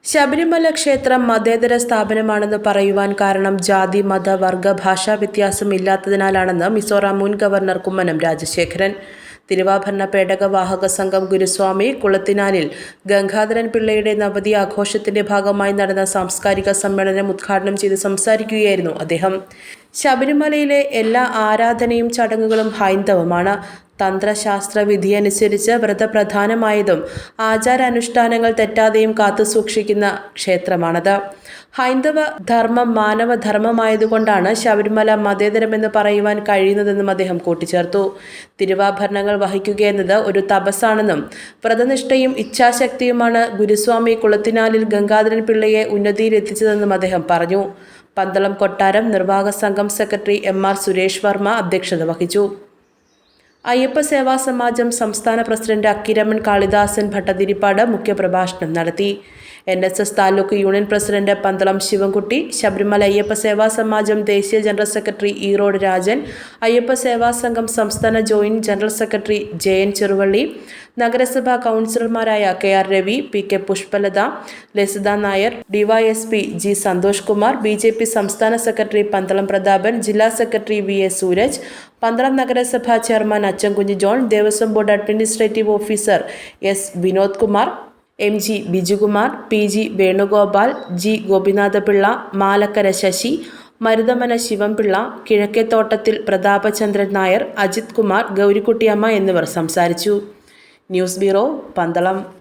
ശബരിമല ക്ഷേത്രം മതേതര സ്ഥാപനമാണെന്ന് പറയുവാൻ കാരണം ജാതി, മത, വർഗ, ഭാഷാ വ്യത്യാസം ഇല്ലാത്തതിനാലാണെന്ന് മിസോറാം മുൻ ഗവർണർ കുമ്മനം രാജശേഖരൻ. തിരുവാഭരണ പേടകവാഹക സംഘം ഗുരുസ്വാമി കുളത്തിനാലിൽ ഗംഗാധരൻ പിള്ളയുടെ നവതി ആഘോഷത്തിന്റെ ഭാഗമായി നടന്ന സാംസ്കാരിക സമ്മേളനം ഉദ്ഘാടനം ചെയ്ത് സംസാരിക്കുകയായിരുന്നു അദ്ദേഹം. ശബരിമലയിലെ എല്ലാ ആരാധനയും ചടങ്ങുകളും ഹൈന്ദവമാണ്. തന്ത്രശാസ്ത്ര വിധിയനുസരിച്ച് വ്രതപ്രധാനമായതും ആചാരാനുഷ്ഠാനങ്ങൾ തെറ്റാതെയും കാത്തുസൂക്ഷിക്കുന്ന ക്ഷേത്രമാണത്. ഹൈന്ദവ ധർമ്മം മാനവധർമ്മമായതുകൊണ്ടാണ് ശബരിമല മതേതരമെന്ന് പറയുവാൻ കഴിയുന്നതെന്നും അദ്ദേഹം കൂട്ടിച്ചേർത്തു. തിരുവാഭരണങ്ങൾ വഹിക്കുകയെന്നത് ഒരു തപസ്സാണെന്നും വ്രതനിഷ്ഠയും ഇച്ഛാശക്തിയുമാണ് ഗുരുസ്വാമി കുളത്തിനാലിൽ ഗംഗാധരൻ പിള്ളയെ ഉന്നതിയിലെത്തിച്ചതെന്നും അദ്ദേഹം പറഞ്ഞു. പന്തളം കൊട്ടാരം നിർവാഹക സംഘം സെക്രട്ടറി MR സുരേഷ് വർമ്മ അധ്യക്ഷത വഹിച്ചു. അയ്യപ്പ സേവാ സമാജം സംസ്ഥാന പ്രസിഡന്റ് അക്കിരമൺ കാളിദാസൻ ഭട്ടതിരിപ്പാട് മുഖ്യപ്രഭാഷണം നടത്തി. NSS taluk union president Pandalam Sivankutty, Sabarimala Ayyappa Seva Samajam ദേശീയ ജനറൽ സെക്രട്ടറി ഈറോഡ് രാജൻ, അയ്യപ്പ സേവാ സംഘം സംസ്ഥാന joint general secretary JN Cheruvally, നഗരസഭാ കൗൺസിലർമാരായ KR Ravi, PK Pushpalatha, Lasitha Nair, DYSP G Santhosh Kumar, BJP സംസ്ഥാന സെക്രട്ടറി പന്തളം പ്രതാപൻ, ജില്ലാ സെക്രട്ടറി VA സൂരജ്, പന്തളം നഗരസഭാ chairman Achankunju John, Devaswom board administrative officer S Vinod Kumar, MG Bijukumar, PG Venugopal, G Gopinathapillai, Malakkara Sasi, Maruthamana Sivan Pillai, കിഴക്കേത്തോട്ടത്തിൽ Prathapachandran Nair, Ajith Kumar, ഗൗരിക്കുട്ടിയമ്മ എന്നിവർ സംസാരിച്ചു. News bureau, Pandalam.